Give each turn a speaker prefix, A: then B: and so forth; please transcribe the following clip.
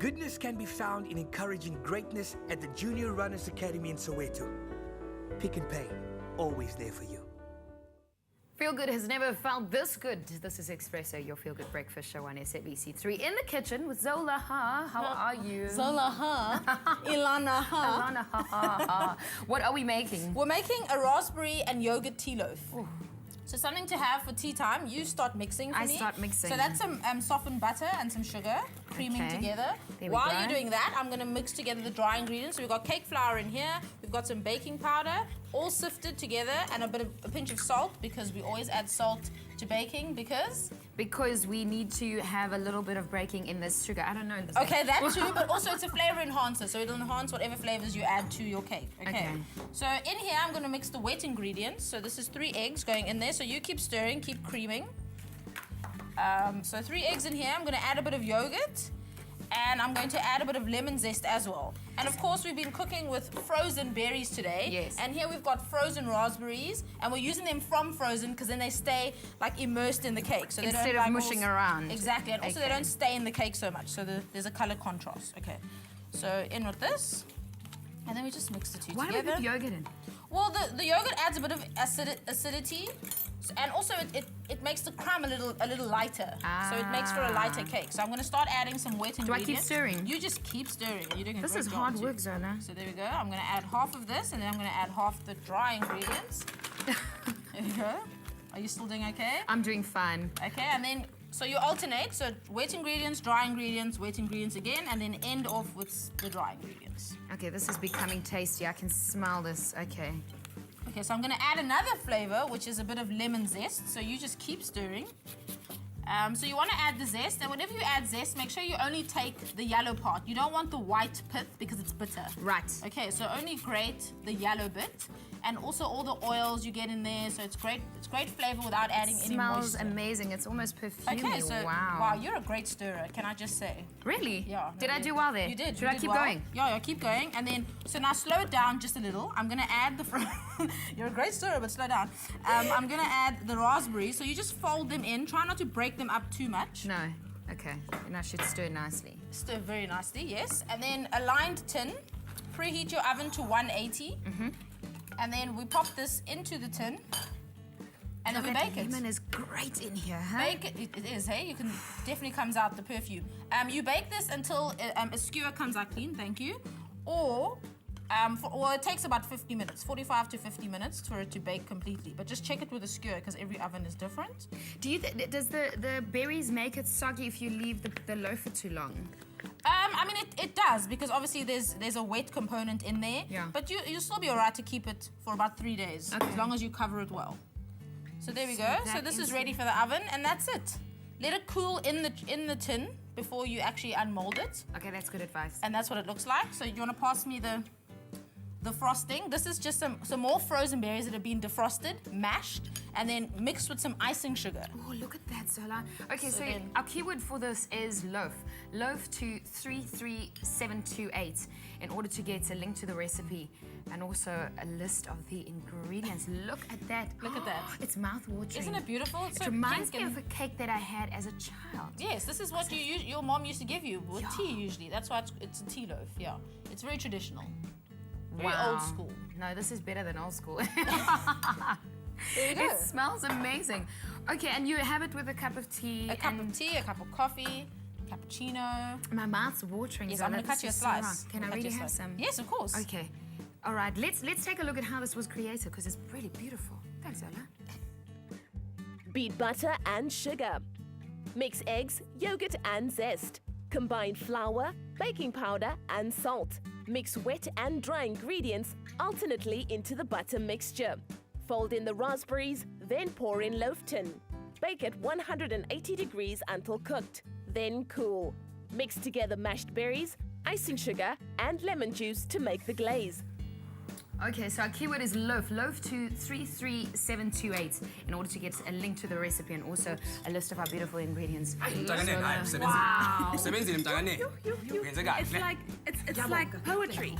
A: Goodness can be found in encouraging greatness at the Junior Runners Academy in Soweto. Pick and Pay, always there for you.
B: Feel Good has never felt this good. This is Espresso, your Feel Good breakfast show on SABC3. In the kitchen with Zola Ha. How are you?
C: Zola Ha. Ilana Ha.
B: Alana Ha Ha Ha. What are we making?
C: We're making a raspberry and yogurt tea loaf. Ooh. So something to have for tea time. You start mixing for me.
B: I start mixing.
C: So that's some softened butter and some sugar, creaming together. While you're doing that, I'm going to mix together the dry ingredients. So we've got cake flour in here. We've got some baking powder, all sifted together, and a pinch of salt, because we always add salt to baking
B: because we need to have a little bit of breaking in this sugar. I don't know.
C: Okay, that too, but also it's a flavor enhancer, so it'll enhance whatever flavors you add to your cake. Okay. So in here, I'm going to mix the wet ingredients. So this is 3 eggs going in there. So you keep stirring, keep creaming. So 3 eggs in here. I'm going to add a bit of yogurt. And I'm going to add a bit of lemon zest as well. And of course, we've been cooking with frozen berries today.
B: Yes.
C: And here we've got frozen raspberries, and we're using them from frozen because then they stay like immersed in the cake. So they
B: instead
C: don't,
B: of mushing around.
C: Exactly, and also they don't stay in the cake so much. So there's a color contrast. Okay. So in with this, and then we just mix the two together.
B: Why do we put yogurt in?
C: Well, the yogurt adds a bit of acidity. And also it makes the crumb a little lighter. So it makes for a lighter cake. So I'm going to start adding some wet ingredients.
B: Do I keep stirring?
C: You just keep stirring. You're doing a great job.
B: This is hard work, Zola.
C: So there we go. I'm going to add half of this, and then I'm going to add half the dry ingredients. There we go. Are you still doing okay?
B: I'm doing fine.
C: Okay, and then, so you alternate. So wet ingredients, dry ingredients, wet ingredients again, and then end off with the dry ingredients.
B: Okay, this is becoming tasty. I can smell this. Okay.
C: Okay, so I'm going to add another flavor, which is a bit of lemon zest. So you just keep stirring. So you want to add the zest, and whenever you add zest, make sure you only take the yellow part. You don't want the white pith because it's bitter.
B: Right.
C: Okay, so only grate the yellow bit, and also all the oils you get in there. So it's great flavor without adding any moisture.
B: Smells amazing. It's almost perfumey.
C: Okay, so
B: wow,
C: you're a great stirrer. Can I just say?
B: Really?
C: Yeah.
B: Did I do well there?
C: You did.
B: Should I keep going?
C: Yeah, keep going. And then, so now slow it down just a little. I'm gonna add the. You're a great stirrer, but slow down. I'm gonna add the raspberries. So you just fold them in. Try not to break them up too much.
B: No. Okay. And I should stir nicely.
C: Stir very nicely, yes. And then a lined tin. Preheat your oven to 180. And then we pop this into the tin. And then we bake it.
B: Lemon is great in here, huh?
C: Bake it. It is, hey? You can definitely comes out the perfume. You bake this until a skewer comes out clean. Thank you. Or it takes about 50 minutes, 45 to 50 minutes for it to bake completely. But just check it with a skewer because every oven is different.
B: Does the berries make it soggy if you leave the loaf for too long?
C: I mean, it does, because obviously there's a wet component in there.
B: Yeah.
C: But you'll still be all right to keep it for about 3 days, as long as you cover it well. So there we go. So this is ready for the oven, and that's it. Let it cool in the tin before you actually unmold it.
B: Okay, that's good advice.
C: And that's what it looks like. So you want to pass me the frosting. This is just some more frozen berries that have been defrosted, mashed, and then mixed with some icing sugar.
B: Oh, look at that, Zola. Okay, so our keyword for this is loaf. Loaf to 33728 in order to get a link to the recipe and also a list of the ingredients. Look at that.
C: Look at that.
B: It's mouth-watering.
C: Isn't it beautiful? It's
B: it reminds me of a cake that I had as a child.
C: Yes, this is what your mom used to give you with tea usually. That's why it's a tea loaf, yeah. It's very traditional. Very old school.
B: No, this is better than old school.
C: There you go.
B: It smells amazing. Okay, and you have it with a cup of tea.
C: A cup of tea, a cup of coffee, cappuccino.
B: My mouth's watering.
C: Yes, I'm going to cut you a slice.
B: Can I really have some?
C: Yes, of course.
B: Okay. All right, let's take a look at how this was created, because it's really beautiful. Thanks, Ella.
D: Beat butter and sugar. Mix eggs, yogurt and zest. Combine flour, baking powder and salt. Mix wet and dry ingredients alternately into the butter mixture. Fold in the raspberries, then pour in loaf tin. Bake at 180 degrees until cooked, then cool. Mix together mashed berries, icing sugar and lemon juice to make the glaze.
B: Okay, so our keyword is loaf. Loaf to 33728 in order to get a link to the recipe and also a list of our beautiful ingredients.
A: Wow.
B: It's like poetry.